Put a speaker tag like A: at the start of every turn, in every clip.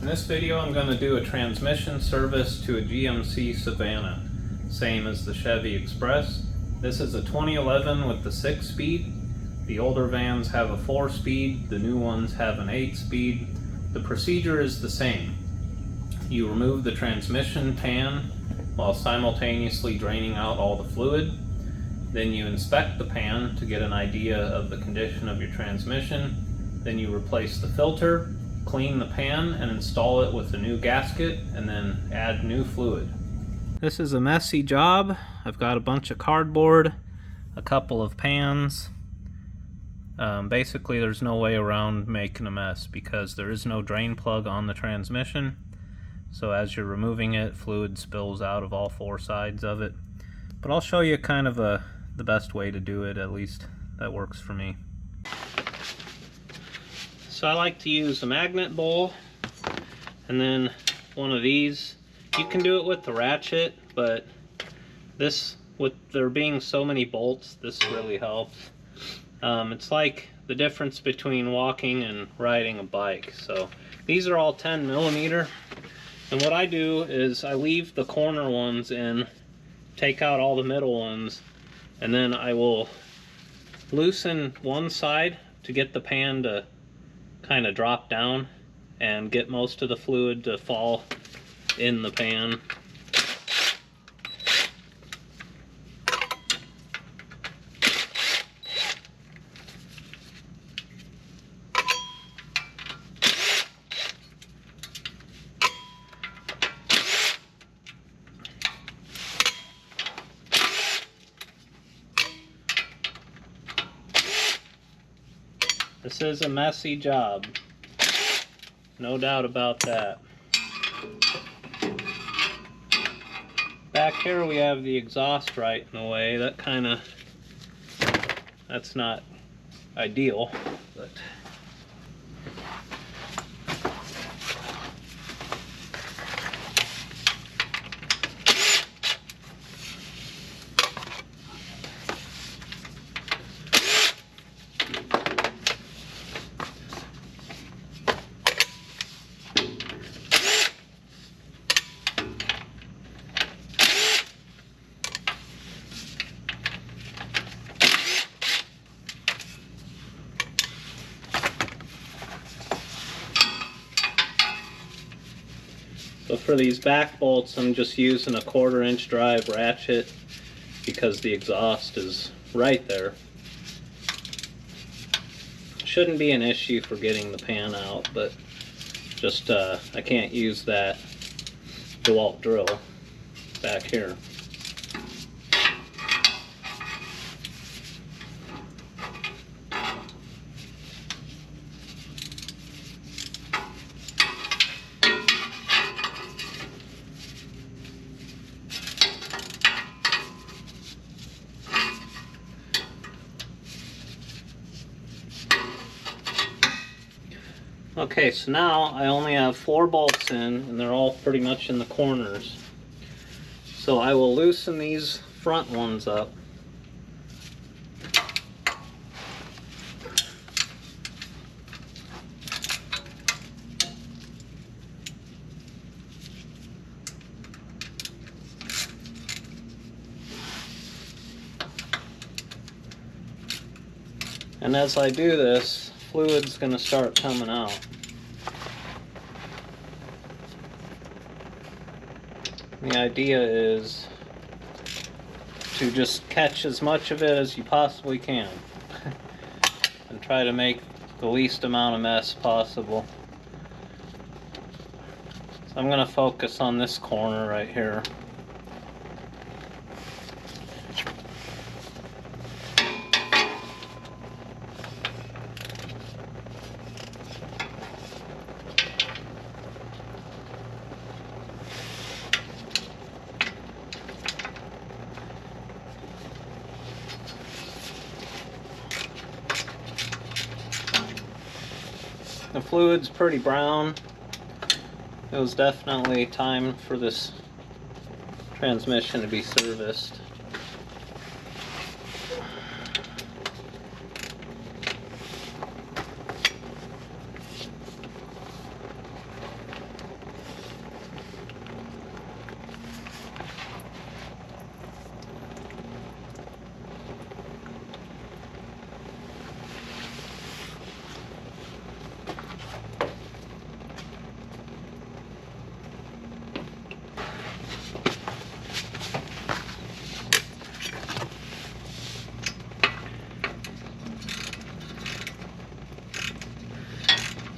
A: In this video I'm going to do a transmission service to a GMC Savana, same as the Chevy Express. This is a 2011 with the 6-speed. The older vans have a 4-speed, the new ones have an 8-speed. The procedure is the same. You remove the transmission pan while simultaneously draining out all the fluid. Then you inspect the pan to get an idea of the condition of your transmission. Then you replace the filter, clean the pan and install it with a new gasket, and then add new fluid. This is a messy job. I've got a bunch of cardboard, a couple of pans. Basically there's no way around making a mess because there is no drain plug on the transmission. So as you're removing it, fluid spills out of all four sides of it. But I'll show you kind of the best way to do it, at least that works for me. So I like to use a magnet bowl and then one of these. You can do it with the ratchet, but this, with there being so many bolts, this really helps. It's like the difference between walking and riding a bike. So these are all 10mm, and what I do is I leave the corner ones in, take out all the middle ones, and then I will loosen one side to get the pan to kind of drop down and get most of the fluid to fall in the pan. This is a messy job, no doubt about that. Back here we have the exhaust right in the way. That's not ideal, but so for these back bolts, I'm just using a 1/4" drive ratchet because the exhaust is right there. Shouldn't be an issue for getting the pan out, but just I can't use that DeWalt drill back here. Okay, so now I only have 4 bolts in, and they're all pretty much in the corners. So I will loosen these front ones up. And as I do this, fluid's going to start coming out. The idea is to just catch as much of it as you possibly can and try to make the least amount of mess possible. So I'm going to focus on this corner right here. The fluid's pretty brown. It was definitely time for this transmission to be serviced.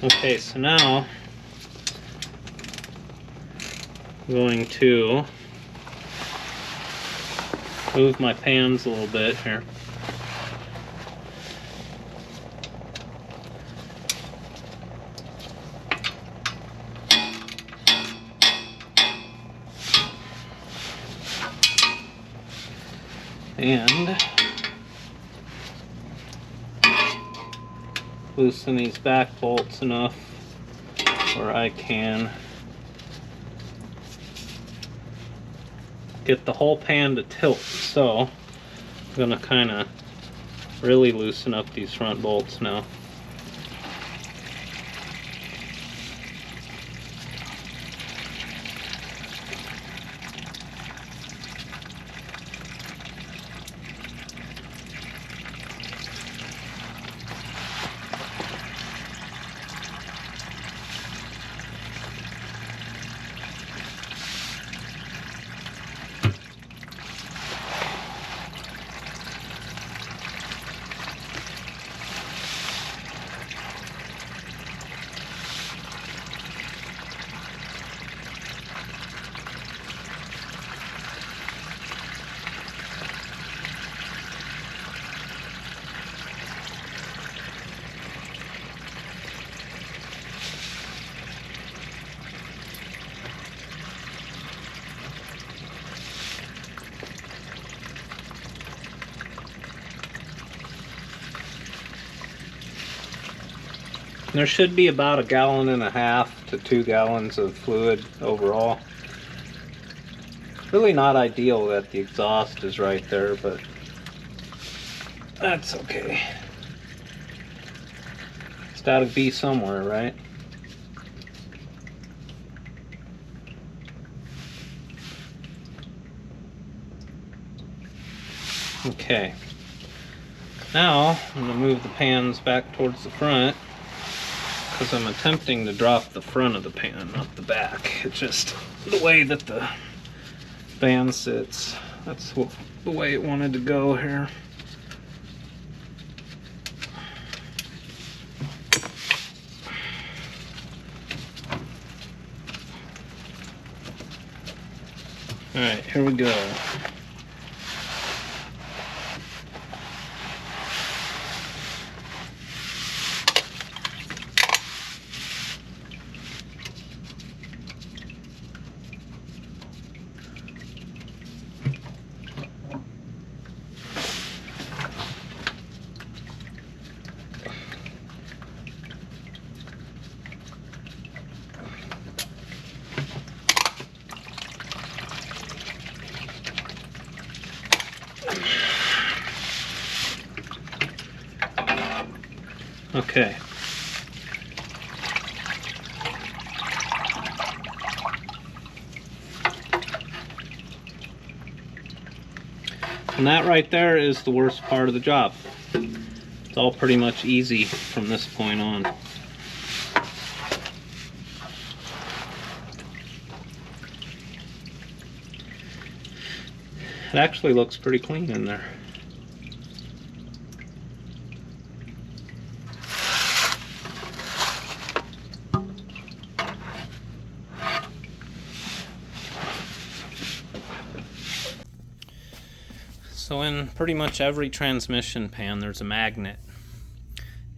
A: Okay, so now I'm going to move my pans a little bit here. And loosen these back bolts enough where I can get the whole pan to tilt. So I'm going to kind of really loosen up these front bolts now. There should be about 1.5 gallons to 2 gallons of fluid overall. Really not ideal that the exhaust is right there, but that's okay. It's got to be somewhere, right? Okay. Now I'm going to move the pans back towards the front, because I'm attempting to drop the front of the pan, not the back. It's just the way that the van sits. That's the way it wanted to go here. Alright, here we go. Okay. And that right there is the worst part of the job. It's all pretty much easy from this point on. It actually looks pretty clean in there. So in pretty much every transmission pan there's a magnet,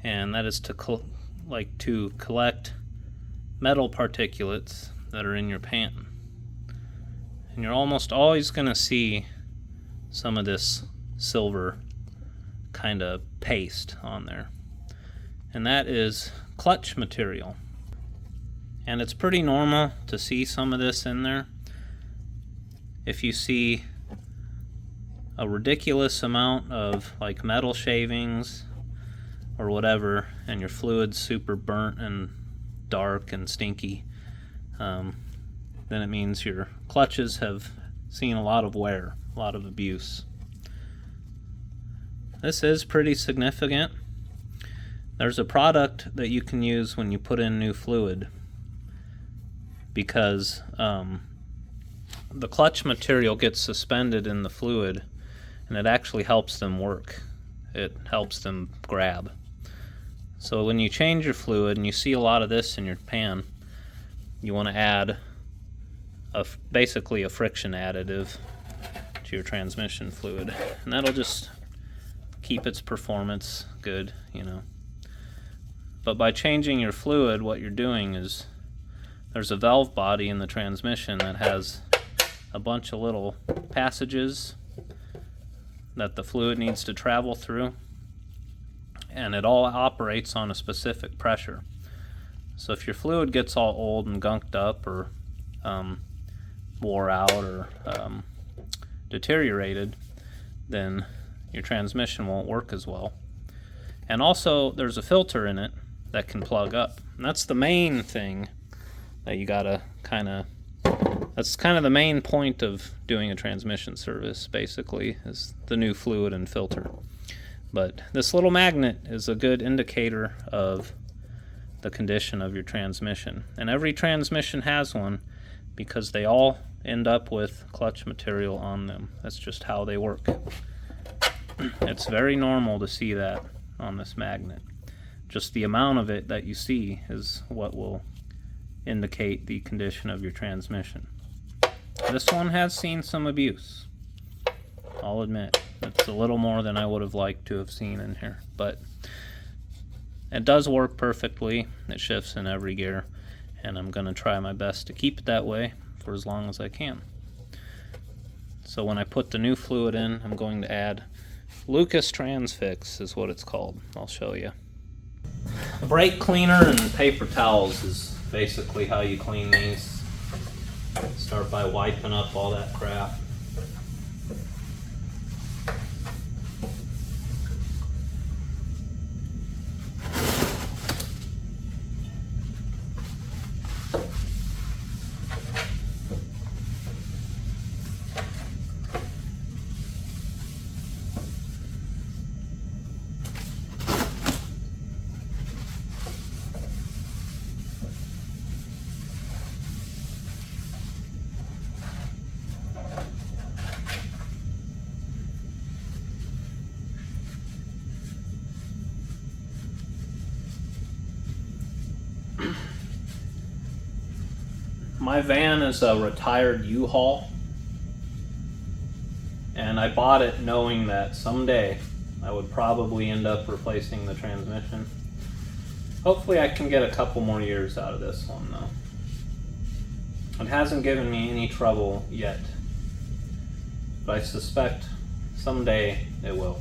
A: and that is to collect metal particulates that are in your pan. And you're almost always going to see some of this silver kind of paste on there, and that is clutch material. And it's pretty normal to see some of this in there. If you see a ridiculous amount of like metal shavings or whatever, and your fluid's super burnt and dark and stinky, then it means your clutches have seen a lot of wear, a lot of abuse. This is pretty significant. There's a product that you can use when you put in new fluid, because the clutch material gets suspended in the fluid, and it actually helps them work. It helps them grab. So when you change your fluid, and you see a lot of this in your pan, you want to add basically a friction additive to your transmission fluid, and that'll just keep its performance good, you know. But by changing your fluid, what you're doing is there's a valve body in the transmission that has a bunch of little passages that the fluid needs to travel through, and it all operates on a specific pressure. So if your fluid gets all old and gunked up, or wore out, or deteriorated, then your transmission won't work as well. And also there's a filter in it that can plug up, and that's the main thing that you gotta that's kind of the main point of doing a transmission service, basically, is the new fluid and filter. But this little magnet is a good indicator of the condition of your transmission, and every transmission has one because they all end up with clutch material on them. That's just how they work. It's very normal to see that on this magnet. Just the amount of it that you see is what will indicate the condition of your transmission. This one has seen some abuse, I'll admit. It's a little more than I would have liked to have seen in here, but it does work perfectly. It shifts in every gear, and I'm going to try my best to keep it that way for as long as I can. So when I put the new fluid in, I'm going to add Lucas Transfix is what it's called. I'll show you. A brake cleaner and paper towels is basically how you clean these. Start by wiping up all that crap. My van is a retired U-Haul, and I bought it knowing that someday I would probably end up replacing the transmission. Hopefully I can get a couple more years out of this one though. It hasn't given me any trouble yet, but I suspect someday it will.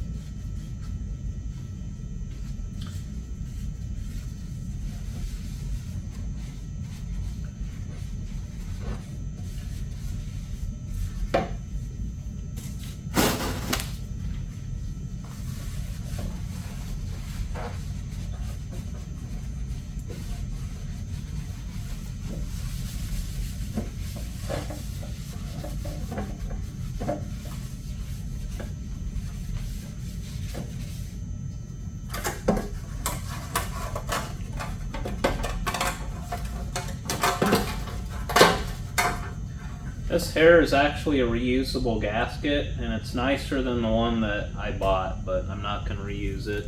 A: This here is actually a reusable gasket, and it's nicer than the one that I bought, but I'm not going to reuse it.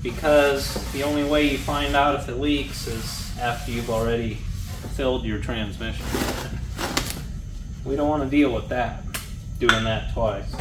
A: Because the only way you find out if it leaks is after you've already filled your transmission. We don't want to deal with that, doing that twice.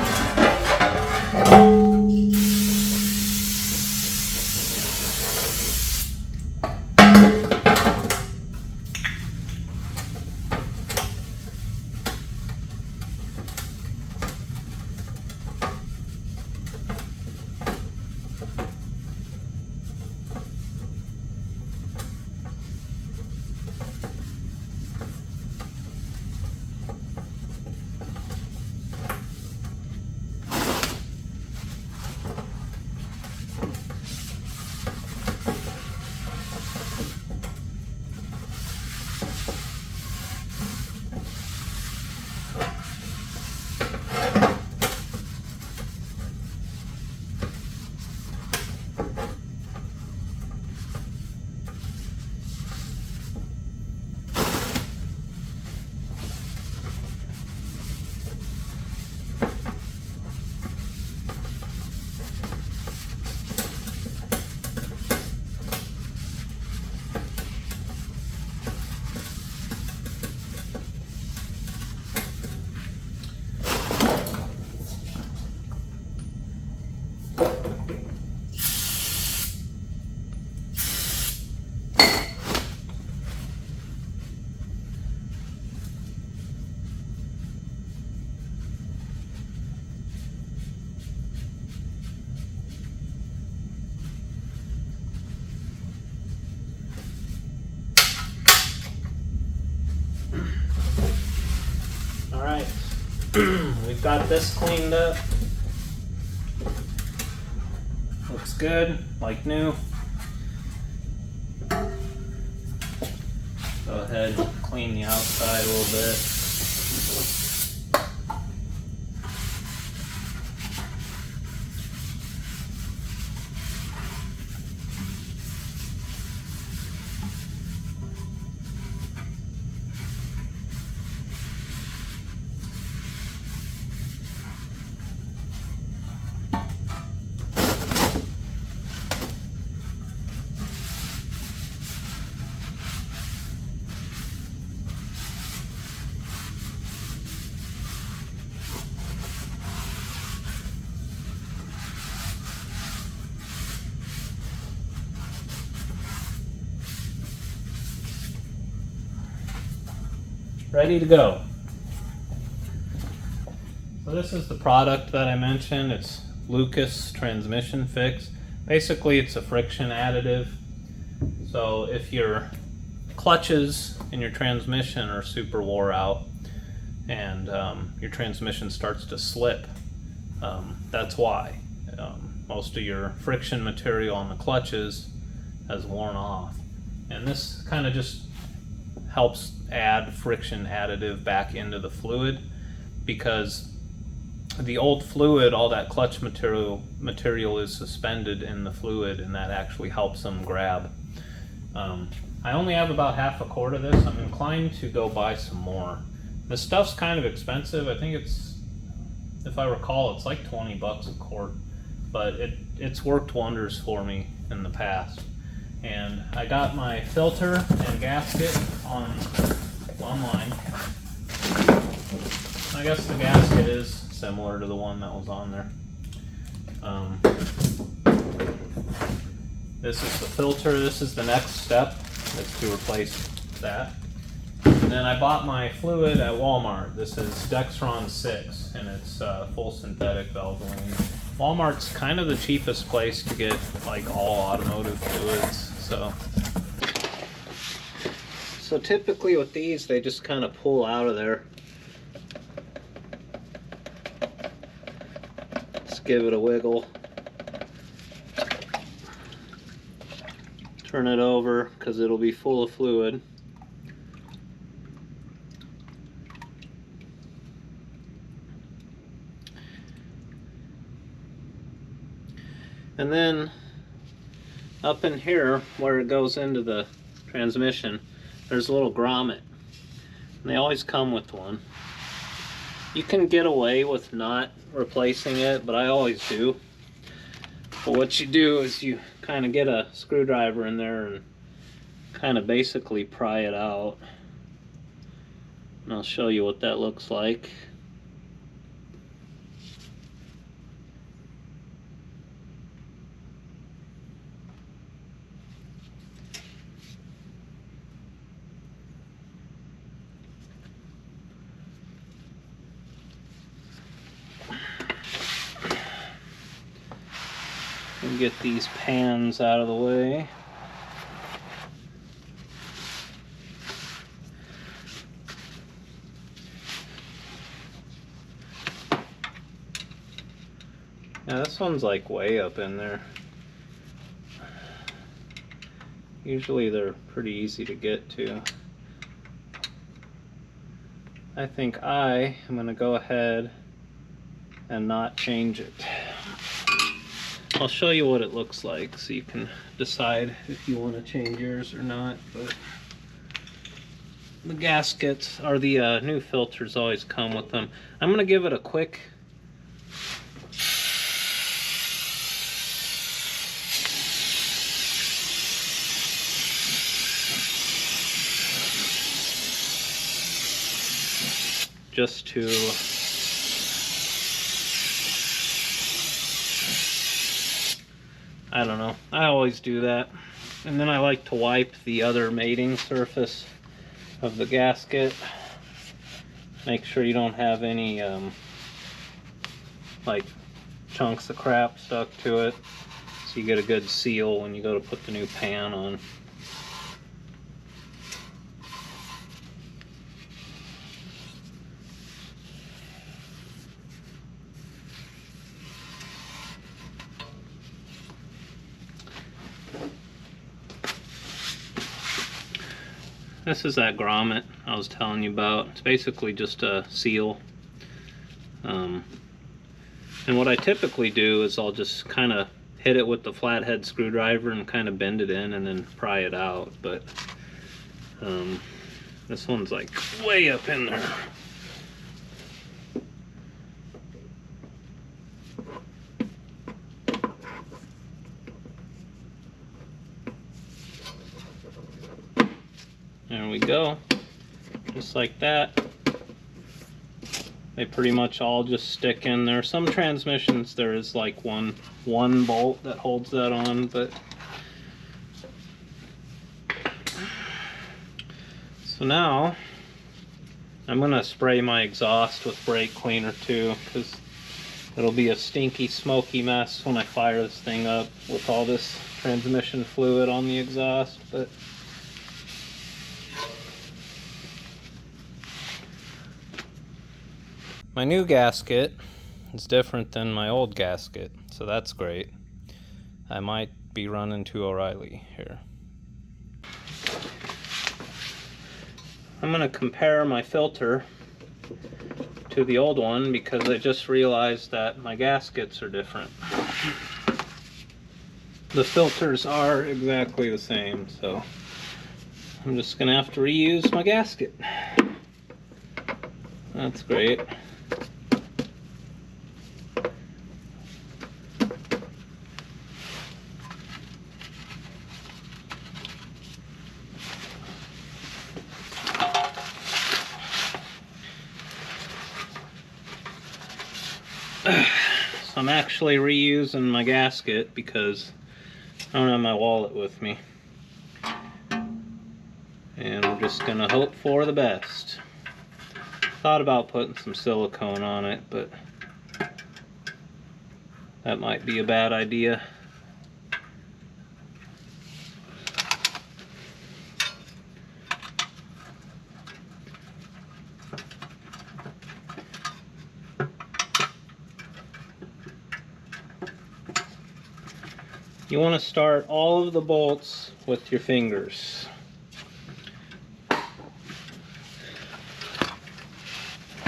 A: We've got this cleaned up. Looks good, like new. Go ahead and clean the outside a little bit. Ready to go. So this is the product that I mentioned. It's Lucas Transmission Fix. Basically, it's a friction additive. So if your clutches in your transmission are super wore out and your transmission starts to slip, that's why. Most of your friction material on the clutches has worn off. And this kind of just helps add friction additive back into the fluid, because the old fluid, all that clutch material is suspended in the fluid, and that actually helps them grab. I only have about half a quart of this. I'm inclined to go buy some more. This stuff's kind of expensive. I think it's, if I recall, it's like 20 bucks a quart, but it's worked wonders for me in the past. And I got my filter and gasket online. I guess the gasket is similar to the one that was on there. This is the filter. This is the next step. That's to replace that. And then I bought my fluid at Walmart. This is Dexron 6, and it's full synthetic Valvoline. Walmart's kind of the cheapest place to get like all automotive fluids. So typically with these, they just kind of pull out of there. Just give it a wiggle. Turn it over because it'll be full of fluid. And then up in here where it goes into the transmission, there's a little grommet. And they always come with one. You can get away with not replacing it, but I always do. But what you do is you kind of get a screwdriver in there and kind of basically pry it out. And I'll show you what that looks like. And get these pans out of the way. Yeah, this one's like way up in there. Usually they're pretty easy to get to. I think I am going to go ahead and not change it. I'll show you what it looks like so you can decide if you want to change yours or not. But the gaskets, or the new filters, always come with them. I'm going to give it a quick just to I don't know. I always do that. And then I like to wipe the other mating surface of the gasket. Make sure you don't have any like chunks of crap stuck to it, so you get a good seal when you go to put the new pan on. This is that grommet I was telling you about. It's basically just a seal. And what I typically do is I'll just kind of hit it with the flathead screwdriver and kind of bend it in and then pry it out. But this one's like way up in there. There we go, just like that. They pretty much all just stick in there. Some transmissions there is like one bolt that holds that on, but so now I'm gonna spray my exhaust with brake cleaner too, because it'll be a stinky, smoky mess when I fire this thing up with all this transmission fluid on the exhaust. But my new gasket is different than my old gasket, so that's great. I might be running to O'Reilly here. I'm going to compare my filter to the old one because I just realized that my gaskets are different. The filters are exactly the same, so I'm just going to have to reuse my gasket. That's great. So I'm actually reusing my gasket because I don't have my wallet with me. And I'm just gonna hope for the best. Thought about putting some silicone on it, but that might be a bad idea. You want to start all of the bolts with your fingers.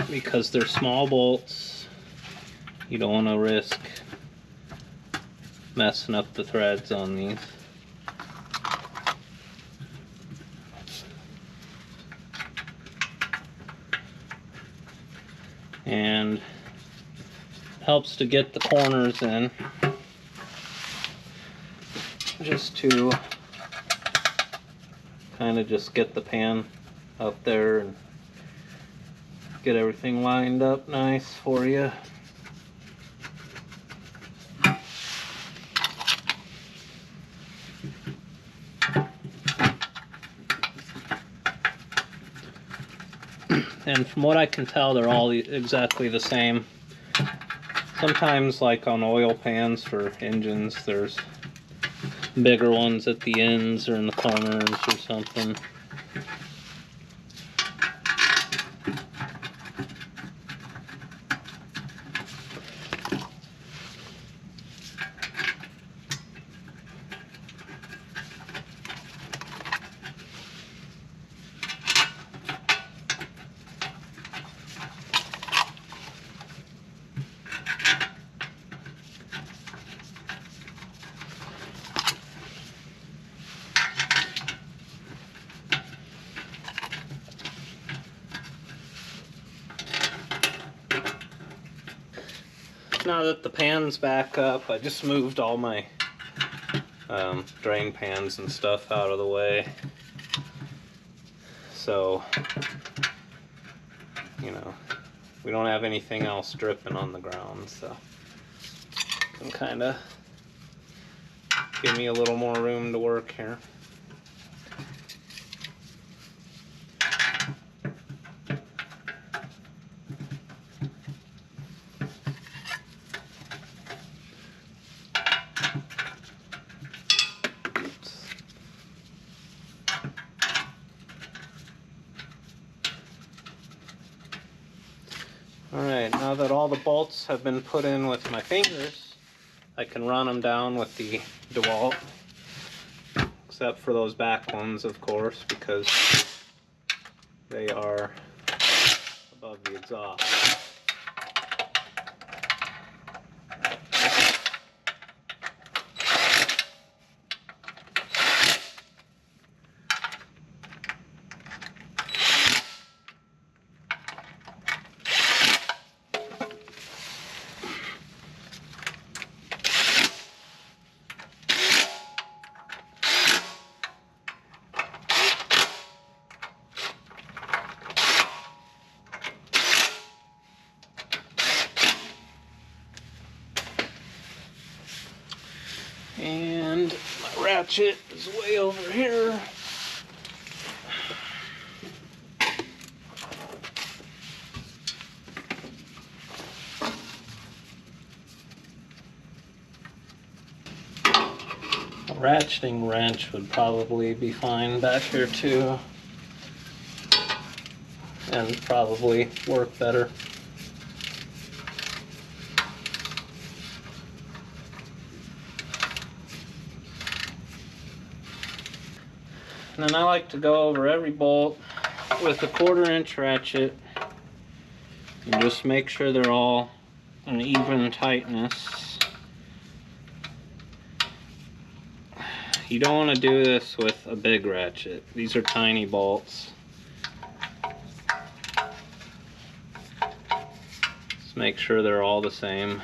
A: Because they're small bolts, you don't want to risk messing up the threads on these. And helps to get the corners in, just to kind of just get the pan up there and get everything lined up nice for you. And from what I can tell, they're all exactly the same. Sometimes, like on oil pans for engines, there's bigger ones at the ends or in the corners or something. Now that the pan's back up, I just moved all my drain pans and stuff out of the way. So, you know, we don't have anything else dripping on the ground, so can kind of give me a little more room to work here. Alright, now that all the bolts have been put in with my fingers, I can run them down with the DeWalt, except for those back ones, of course, because they are above the exhaust. And my ratchet is way over here. A ratcheting wrench would probably be fine back here too, and probably work better. And then I like to go over every bolt with a 1/4-inch ratchet and just make sure they're all an even tightness. You don't want to do this with a big ratchet. These are tiny bolts. Just make sure they're all the same.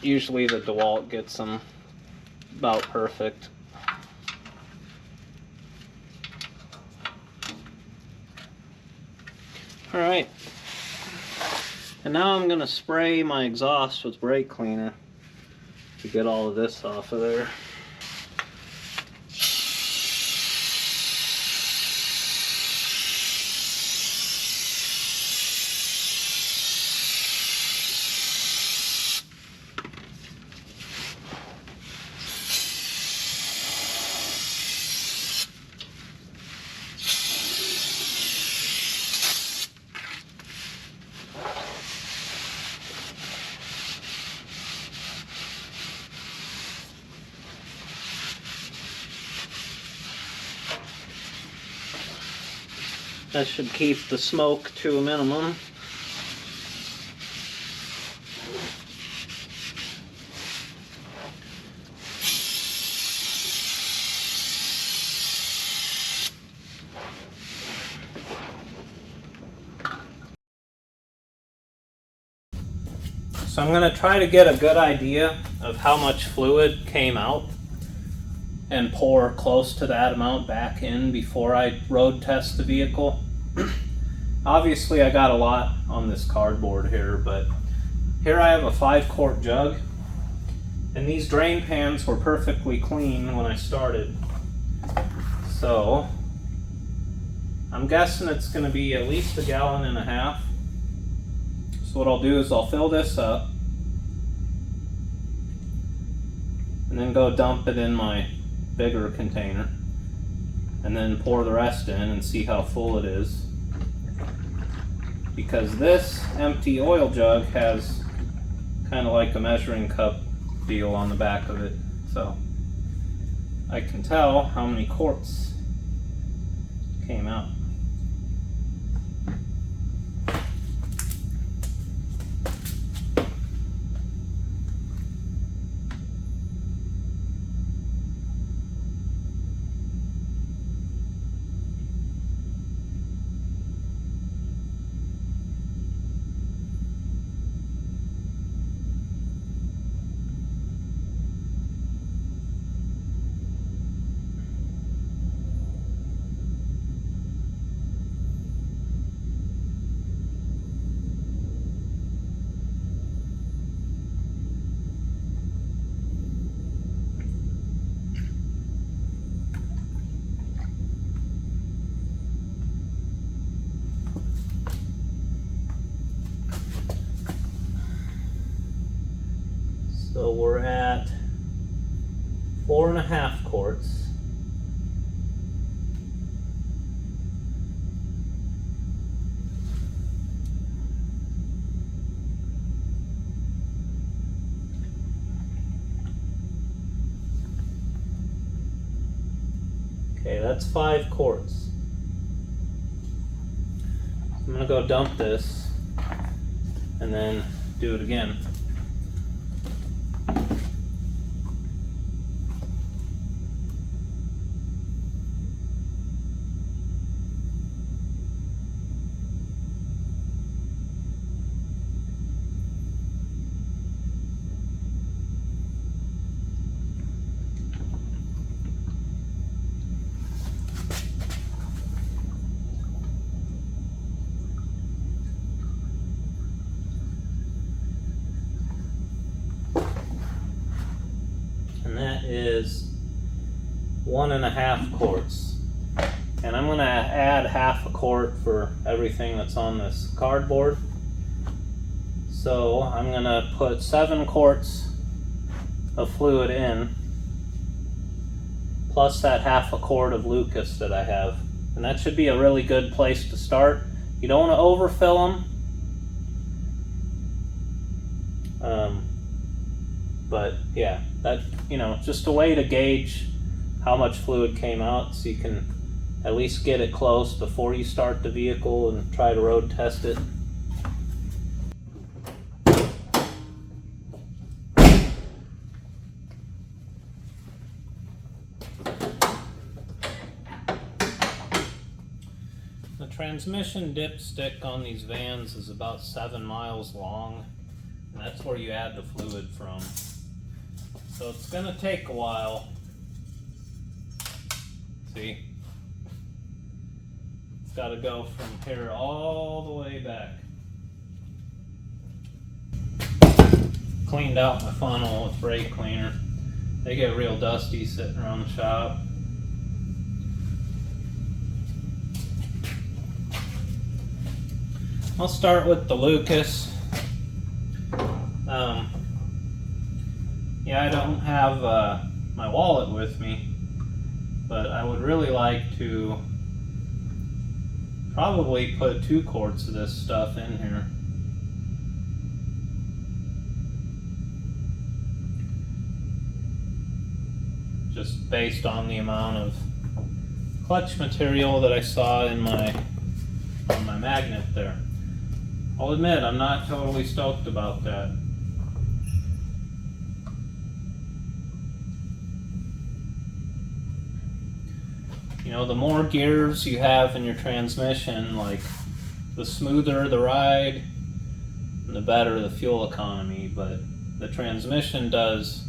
A: Usually the DeWalt gets them about perfect. Alright, and now I'm going to spray my exhaust with brake cleaner to get all of this off of there. That should keep the smoke to a minimum. So I'm going to try to get a good idea of how much fluid came out and pour close to that amount back in before I road test the vehicle. Obviously I got a lot on this cardboard here, but here I have a 5-quart jug, and these drain pans were perfectly clean when I started. So I'm guessing it's going to be at least 1.5 gallons. So what I'll do is I'll fill this up and then go dump it in my bigger container and then pour the rest in and see how full it is, because this empty oil jug has kind of like a measuring cup deal on the back of it, so I can tell how many quarts came out. So we're at 4.5 quarts. Okay, that's 5 quarts. I'm gonna go dump this and then do it again. And that is 1.5 quarts. And I'm going to add half a quart for everything that's on this cardboard. So I'm going to put 7 quarts of fluid in, plus that half a quart of Lucas that I have. And that should be a really good place to start. You don't want to overfill them. But yeah, that, just a way to gauge how much fluid came out, so you can at least get it close before you start the vehicle and try to road test it. The transmission dipstick on these vans is about 7 miles long, and that's where you add the fluid from. So it's going to take a while. See? It's got to go from here all the way back. Cleaned out my funnel with brake cleaner. They get real dusty sitting around the shop. I'll start with the Lucas. Yeah, I don't have my wallet with me, but I would really like to probably put 2 quarts of this stuff in here. Just based on the amount of clutch material that I saw on my magnet there. I'll admit, I'm not totally stoked about that. The more gears you have in your transmission, like, the smoother the ride, and the better the fuel economy, but the transmission does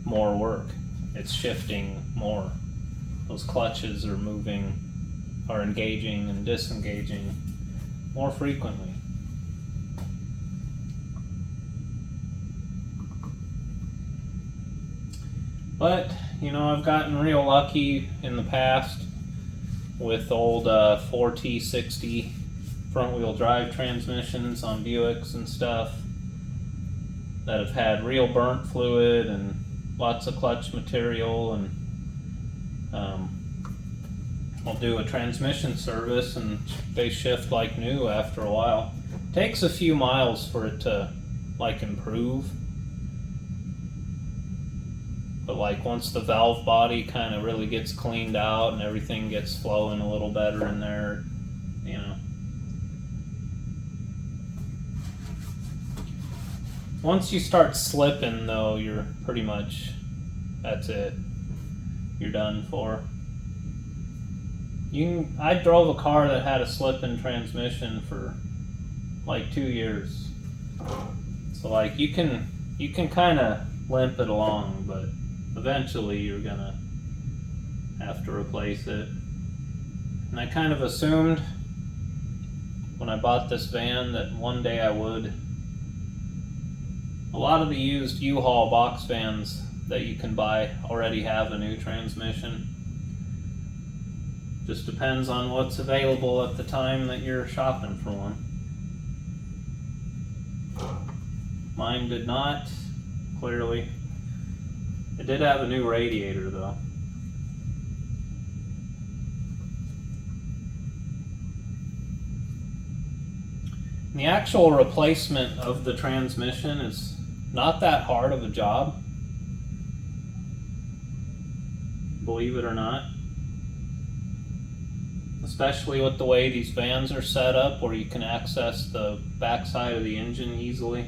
A: more work. It's shifting more. Those clutches are engaging and disengaging more frequently. But, I've gotten real lucky in the past with old 4T60 front wheel drive transmissions on Buicks and stuff that have had real burnt fluid and lots of clutch material, and I'll do a transmission service and they shift like new after a while. Takes a few miles for it to improve. But once the valve body kind of really gets cleaned out and everything gets flowing a little better in there, Once you start slipping though, you're pretty much, that's it. You're done for. I drove a car that had a slip-in transmission for 2 years. So you can kind of limp it along, but eventually you're gonna have to replace it. And I kind of assumed when I bought this van that one day I would. A lot of the used U-Haul box vans that you can buy already have a new transmission. Just depends on what's available at the time that you're shopping for one. Mine did not, clearly. It did have a new radiator though. The actual replacement of the transmission is not that hard of a job, believe it or not. especially with the way these vans are set up where you can access the backside of the engine easily.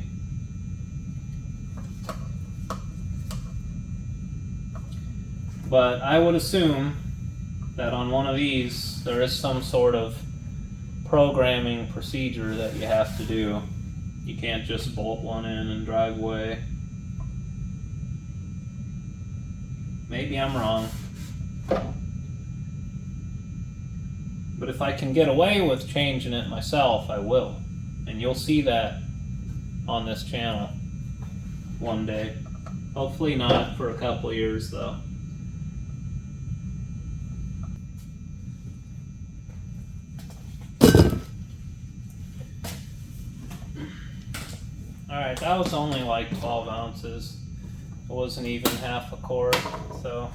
A: But I would assume that on one of these there is some sort of programming procedure that you have to do. You can't just bolt one in and drive away. Maybe I'm wrong. But if I can get away with changing it myself, I will. And you'll see that on this channel one day. Hopefully not for a couple of years though. Alright, that was only like 12 ounces. It wasn't even half a quart, so.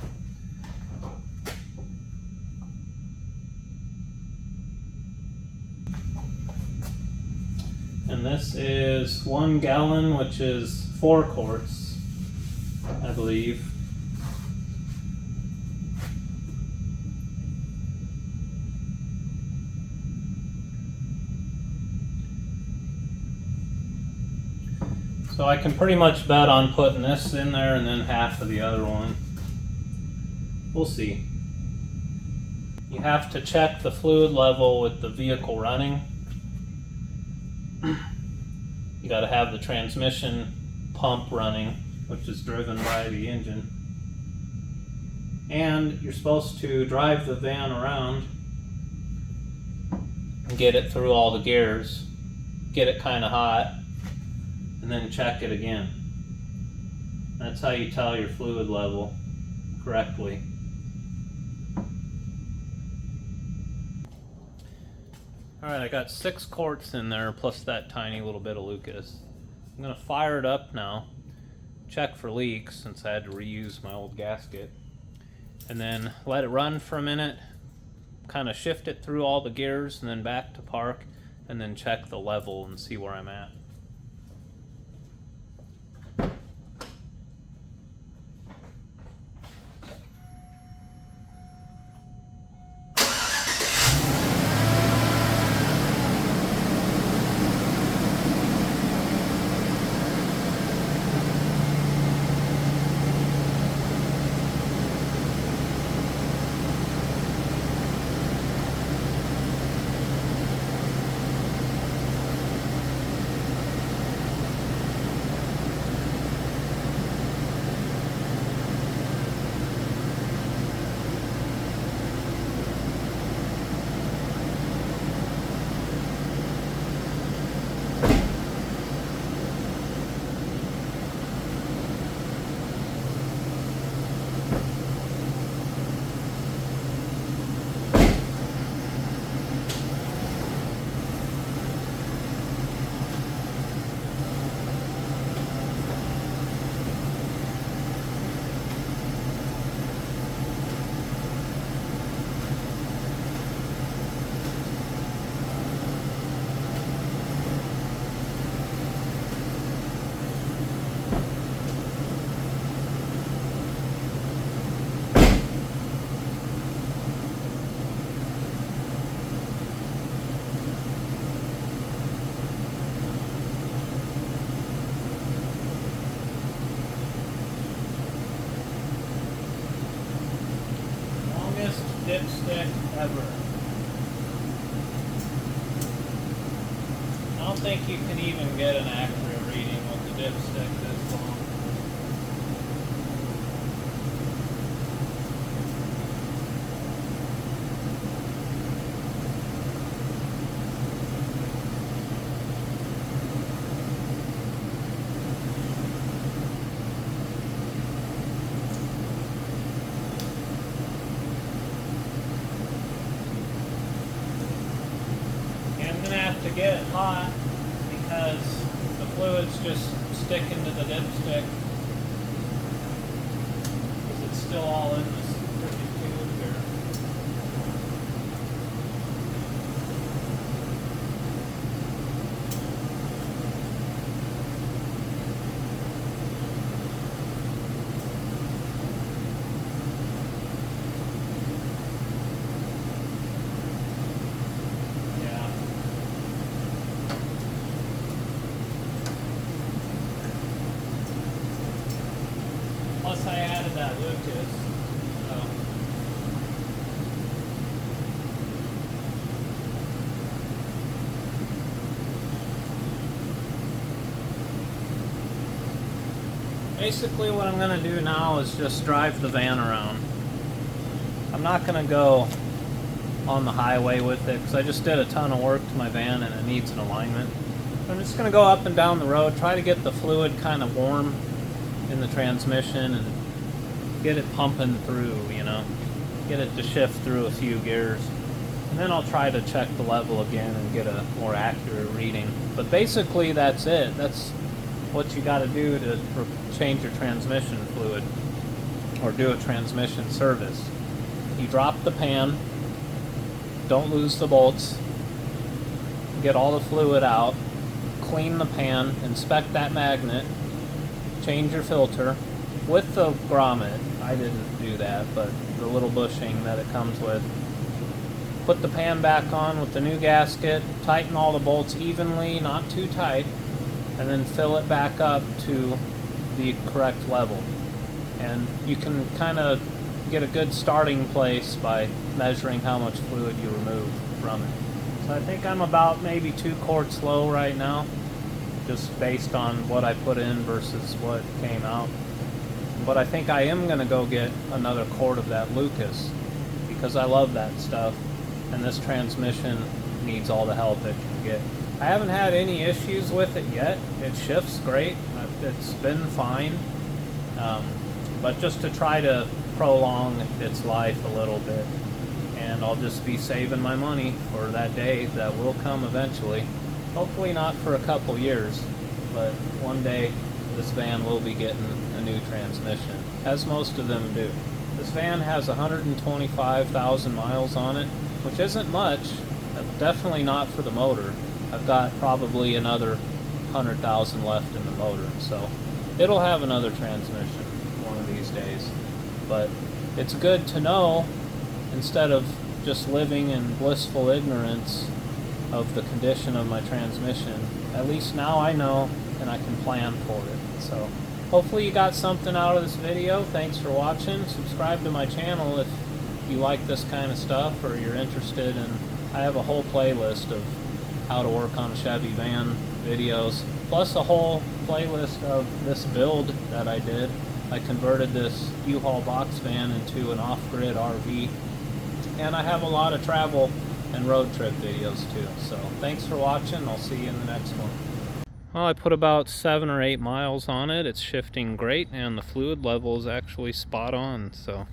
A: And this is 1 gallon, which is 4 quarts, I believe. So I can pretty much bet on putting this in there and then half of the other one. We'll see. You have to check the fluid level with the vehicle running. You got to have the transmission pump running, which is driven by the engine. And you're supposed to drive the van around and get it through all the gears, get it kind of hot, and then check it again. That's how you tell your fluid level correctly. Alright, I got 6 quarts in there plus that tiny little bit of Lucas. I'm going to fire it up now, check for leaks since I had to reuse my old gasket, and then let it run for a minute, kind of shift it through all the gears and then back to park, and then check the level and see where I'm at. Dipstick ever. I don't think you can even get an accurate reading with the dipstick this long. To get it hot because the fluid's just sticking to the dipstick because it's still all in this pretty tube here. Plus I added that Lucas. So. Basically what I'm going to do now is just drive the van around. I'm not going to go on the highway with it because I just did a ton of work to my van and it needs an alignment. I'm just going to go up and down the road, try to get the fluid kind of warm in the transmission and get it pumping through, you know, get it to shift through a few gears. And then I'll try to check the level again and get a more accurate reading. But basically that's it. That's what you got to do to change your transmission fluid or do a transmission service. You drop the pan, don't lose the bolts, get all the fluid out, clean the pan, inspect that magnet, change your filter with the grommet. I didn't do that, but the little bushing that it comes with. Put the pan back on with the new gasket, tighten all the bolts evenly, not too tight, and then fill it back up to the correct level. And you can kind of get a good starting place by measuring how much fluid you remove from it. So I think I'm about maybe 2 quarts low right now, just based on what I put in versus what came out. But I think I am going to go get another quart of that Lucas because I love that stuff, and this transmission needs all the help it can get. I haven't had any issues with it yet. It shifts great. It's been fine. But just to try to prolong its life a little bit, and I'll just be saving my money for that day that will come eventually. Hopefully not for a couple years, but one day this van will be getting a new transmission, as most of them do. This van has 125,000 miles on it, which isn't much, definitely not for the motor. I've got probably another 100,000 left in the motor, so it'll have another transmission one of these days. But it's good to know, instead of just living in blissful ignorance of the condition of my transmission, at least now I know and I can plan for it. So hopefully you got something out of this video. Thanks for watching. Subscribe to my channel if you like this kind of stuff or you're interested in. I have a whole playlist of how to work on a Chevy van videos, plus a whole playlist of this build that I did. I converted this U-Haul box van into an off-grid RV, and I have a lot of travel and road trip videos too. So thanks for watching. I'll see you in the next one. Well, I put about 7 or 8 miles on it. It's shifting great, and the fluid level is actually spot on. So